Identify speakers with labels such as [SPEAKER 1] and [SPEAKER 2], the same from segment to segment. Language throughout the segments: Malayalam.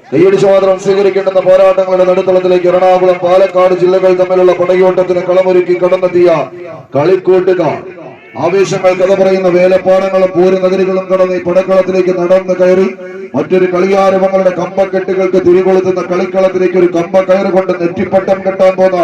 [SPEAKER 1] കൈയടിച്ചു മാത്രം സ്വീകരിക്കേണ്ടുന്ന പോരാട്ടങ്ങളുടെ നടുത്തളത്തിലേക്ക് എറണാകുളം പാലക്കാട് ജില്ലകൾ തമ്മിലുള്ള പടയോട്ടത്തിന് കളമൊരുക്കി കടന്നെത്തിയ കളിക്കൂട്ടുകാർ ആവേശങ്ങൾ കഥ പറയുന്ന വേലപ്പാടങ്ങളും പൂര നഗരികളും കടന്ന് ഈ പടക്കളത്തിലേക്ക് നടന്നു കയറി മറ്റൊരു കളിയാരവങ്ങളുടെ കമ്പക്കെട്ടുകൾക്ക് തിരികൊളുത്തുന്ന കളിക്കളത്തിലേക്ക് ഒരു കമ്പ കയറ് കൊണ്ട് നെറ്റിപ്പട്ടം കെട്ടാൻ പോന്ന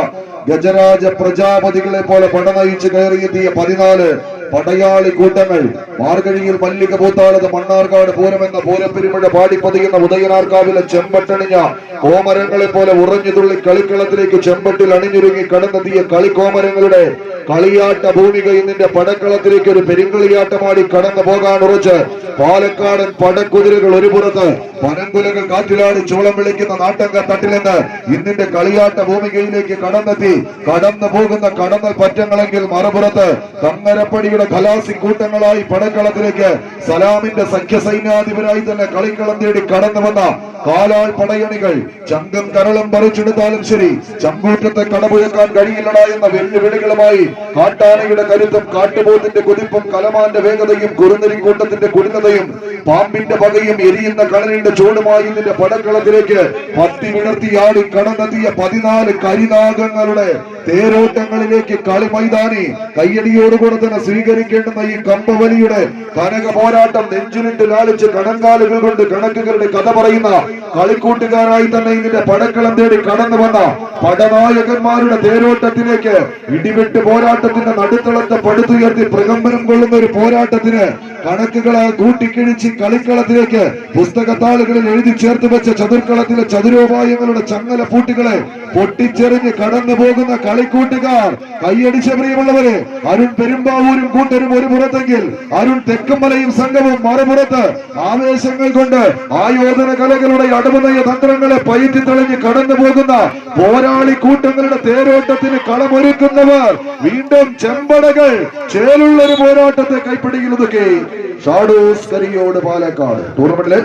[SPEAKER 1] ഗജരാജ പ്രജാപതികളെ പോലെ പടനയിച്ച് കയറിയെത്തിയ 14 പടയാളി കൂട്ടങ്ങൾ മാർഗഴിയിൽ മല്ലിക പൂത്താളത് മണ്ണാർക്കാട് പൂരമെന്ന പൂരപ്പെരുമഴ പാടിപ്പതിയുന്ന ഉദയനാർക്കാവിലെ ചെമ്പട്ടണിഞ്ഞ കോമരങ്ങളെ പോലെ ഉറഞ്ഞു തുള്ളി കളിക്കളത്തിലേക്ക് ചെമ്പട്ടിൽ അണിഞ്ഞൊരുങ്ങി കടന്നെത്തിയ കളിക്കോമരങ്ങളുടെ കളിയാട്ട ഭൂമിക ഇന്നിന്റെ പടക്കളത്തിലേക്ക് ഒരു പെരുങ്കളിയാട്ടമാടി കടന്നു പോകാൻ ഉറച്ച് പാലക്കാടൻ പടക്കുതിരകൾ ഒരു പുറത്ത് പനങ്കുലകൾ കാറ്റിലാടി ചൂളം വിളിക്കുന്ന നാട്ടങ്ക തട്ടിലെന്ന് ഇന്നിന്റെ കളിയാട്ട ഭൂമികയിലേക്ക് കടന്നെത്തി കടന്നു പോകുന്ന കടന്നൽ പറ്റങ്ങളെങ്കിൽ മറുപുറത്ത് കങ്ങരപ്പടിയുടെ ഖലാസി കൂട്ടങ്ങളായി പടക്കളത്തിലേക്ക് സലാമിന്റെ സഖ്യസൈന്യാധിപരായി തന്നെ കളിക്കളം തേടി കടന്നു വന്ന കാലാൾ പടയണികൾ ചങ്കം കരളും പറിച്ചെടുത്താലും ശരി ചങ്കൂറ്റത്തെ കടപുഴക്കാൻ കഴിയില്ലടാ എന്ന വെല്ലുവിളികളുമായി കാട്ടാനയുടെ കരുത്തും കാട്ടുപോത്തിന്റെ കുതിപ്പും കലമാന്റെ വേഗതയും കുറുനരിക്കൂട്ടത്തിന്റെ കുടിനതയും പാമ്പിന്റെ പകയും എരിയുന്ന കളരിന്റെ ചൂടുമായി ഇതിന്റെ പടക്കളത്തിലേക്ക് പത്തി വിടർത്തിയാടി കടന്നെത്തിയ 14 കരിനാഗങ്ങളുടെ തേരോട്ടങ്ങളിലേക്ക് കളി മൈതാനി കയ്യടിയോടുകൂടെ തന്നെ സ്വീകരിക്കേണ്ടുന്ന ഈ കമ്പവലിയുടെ കനക പോരാട്ടം നെഞ്ചിലിട്ട് ലാളിച്ച് കണങ്കാലുകൾ കൊണ്ട് കണക്കുകളുടെ കഥ പറയുന്ന കളിക്കൂട്ടുകാരായി തന്നെ ഇതിന്റെ പടക്കളം തേടി കടന്നു വന്ന പടനായകന്മാരുടെ തേരോട്ടത്തിലേക്ക് ഇടിവെട്ട് പോരാട്ടത്തിന്റെ നടുത്തളത്തെ പടുത്തുയർത്തി പ്രകമ്പനം കൊള്ളുന്ന ഒരു പോരാട്ടത്തിന് കണക്കുകളെ കൂട്ടിക്കിഴിച്ച് കളിക്കളത്തിലേക്ക് പുസ്തകത്താളുകളിൽ എഴുതി ചേർത്ത് വെച്ച ചതുർക്കളത്തിലെ ചതുരോപായങ്ങളുടെ ചങ്ങല പൂട്ടുകളെ പൊട്ടിച്ചെറിഞ്ഞ് കടന്നു പോകുന്ന കളിക്കൂട്ടുകാർ കൈയടിച്ച പ്രിയമുള്ളവരെ അരുൺ പെരുമ്പാവൂരും കൂട്ടരും ഒരു പുറത്തെങ്കിൽ അരുൺ തെക്കുമലയും സംഘവും മറുപുറത്ത് ആവേശങ്ങൾ കൊണ്ട് ആയോധന കലകളുടെ അടവുനയ തന്ത്രങ്ങളെ പയറ്റി തെളിഞ്ഞ് കടന്നു പോകുന്ന പോരാളി കൂട്ടങ്ങളുടെ തേരോട്ടത്തിന് കളമൊരുക്കുന്നവർ വീണ്ടും ചെമ്പടകൾ ചേലുള്ളൊരു പോരാട്ടത്തെ കൈപ്പിടിയിൽ ഒതുക്കി ഷാഡോസ് കരിയോട് പാലക്കാട് ടൂർണമെന്റിലെ